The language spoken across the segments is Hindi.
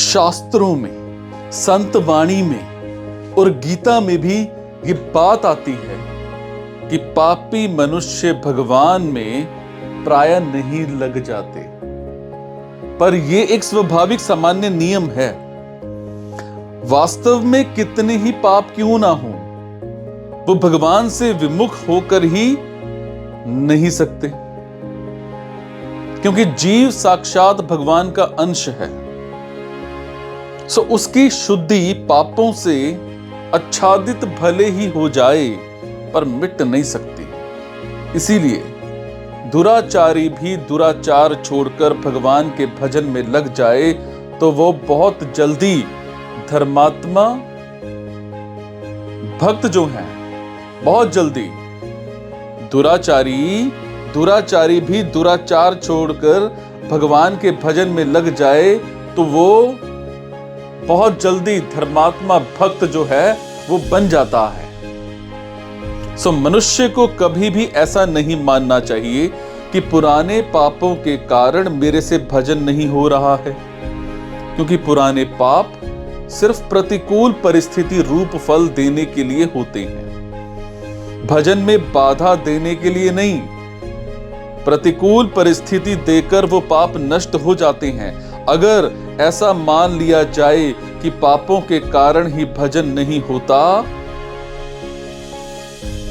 शास्त्रों में, संत वाणी में और गीता में भी ये बात आती है कि पापी मनुष्य भगवान में प्राय नहीं लग जाते। पर यह एक स्वाभाविक सामान्य नियम है। वास्तव में कितने ही पाप क्यों ना हो, वो भगवान से विमुख होकर ही नहीं सकते, क्योंकि जीव साक्षात भगवान का अंश है। सो उसकी शुद्धि पापों से आच्छादित भले ही हो जाए पर मिट नहीं सकती। इसीलिए दुराचारी भी दुराचार छोड़कर भगवान के भजन में लग जाए तो वो बहुत जल्दी धर्मात्मा भक्त जो हैं, बहुत जल्दी दुराचारी भी दुराचार छोड़कर भगवान के भजन में लग जाए तो वो बहुत जल्दी धर्मात्मा भक्त जो है वो बन जाता है। सो मनुष्य को कभी भी ऐसा नहीं मानना चाहिए कि पुराने पापों के कारण मेरे से भजन नहीं हो रहा है, क्योंकि पुराने पाप सिर्फ प्रतिकूल परिस्थिति रूप फल देने के लिए होते हैं, भजन में बाधा देने के लिए नहीं। प्रतिकूल परिस्थिति देकर वो पाप नष्ट हो जाते हैं। अगर ऐसा मान लिया जाए कि पापों के कारण ही भजन नहीं होता,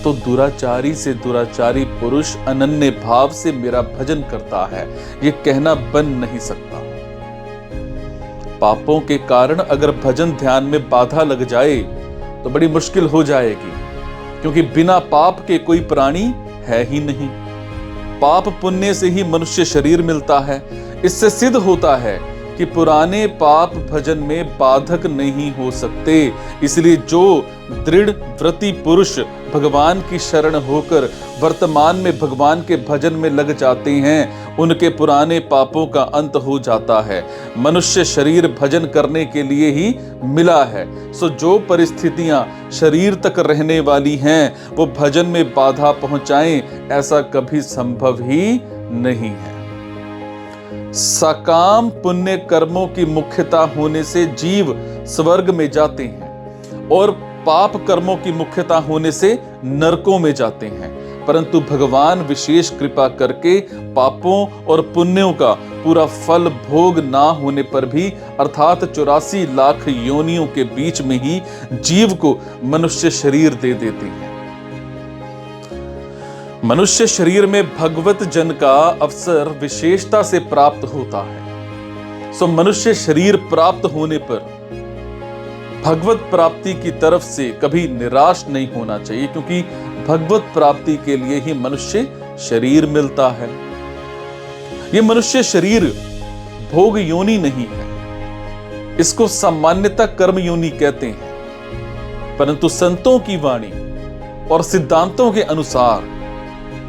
तो दुराचारी से दुराचारी पुरुष अनन्य भाव से मेरा भजन करता है, ये कहना बन नहीं सकता। पापों के कारण अगर भजन ध्यान में बाधा लग जाए तो बड़ी मुश्किल हो जाएगी, क्योंकि बिना पाप के कोई प्राणी है ही नहीं। पाप पुण्य से ही मनुष्य शरीर मिलता है। इससे सिद्ध होता है कि पुराने पाप भजन में बाधक नहीं हो सकते। इसलिए जो दृढ़ व्रती पुरुष भगवान की शरण होकर वर्तमान में भगवान के भजन में लग जाते हैं, उनके पुराने पापों का अंत हो जाता है। मनुष्य शरीर भजन करने के लिए ही मिला है। सो जो परिस्थितियां शरीर तक रहने वाली हैं वो भजन में बाधा पहुंचाएं, ऐसा कभी संभव ही नहीं है। सकाम पुण्य कर्मों की मुख्यता होने से जीव स्वर्ग में जाते हैं और पाप कर्मों की मुख्यता होने से नरकों में जाते हैं। परंतु भगवान विशेष कृपा करके पापों और पुण्यों का पूरा फल भोग ना होने पर भी, अर्थात 84 लाख योनियों के बीच में ही जीव को मनुष्य शरीर दे देते हैं। मनुष्य शरीर में भगवत जन का अवसर विशेषता से प्राप्त होता है। सो मनुष्य शरीर प्राप्त होने पर भगवत प्राप्ति की तरफ से कभी निराश नहीं होना चाहिए, क्योंकि भगवत प्राप्ति के लिए ही मनुष्य शरीर मिलता है। यह मनुष्य शरीर भोग योनि नहीं है, इसको सामान्यतः कर्म योनि कहते हैं। परंतु संतों की वाणी और सिद्धांतों के अनुसार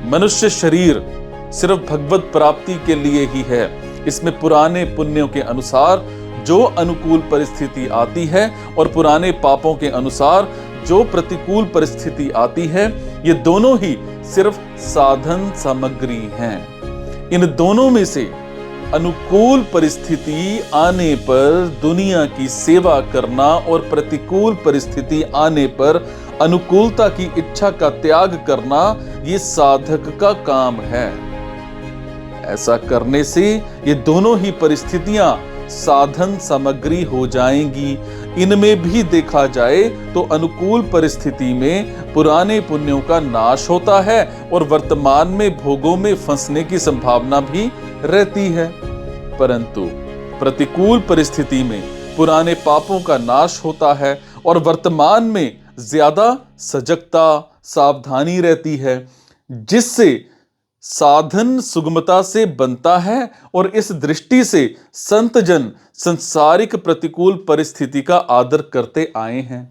मनुष्य शरीर सिर्फ भगवत प्राप्ति के लिए ही है। इसमें पुराने पुण्यों के अनुसार जो अनुकूल परिस्थिति आती है और पुराने पापों के अनुसार जो प्रतिकूल परिस्थिति आती है, ये दोनों ही सिर्फ साधन सामग्री हैं। इन दोनों में से अनुकूल परिस्थिति आने पर दुनिया की सेवा करना और प्रतिकूल परिस्थिति आने पर अनुकूलता की इच्छा का त्याग करना, ये साधक का काम है। ऐसा करने से ये दोनों ही परिस्थितियां साधन सामग्री हो जाएंगी। इनमें भी देखा जाए तो अनुकूल परिस्थिति में पुराने पुण्यों का नाश होता है और वर्तमान में भोगों में फंसने की संभावना भी रहती है। परंतु प्रतिकूल परिस्थिति में पुराने पापों का नाश होता है और वर्तमान में ज्यादा सजगता, सावधानी रहती है, जिससे साधन सुगमता से बनता है। और इस दृष्टि से संत जन संसारिक प्रतिकूल परिस्थिति का आदर करते आए हैं।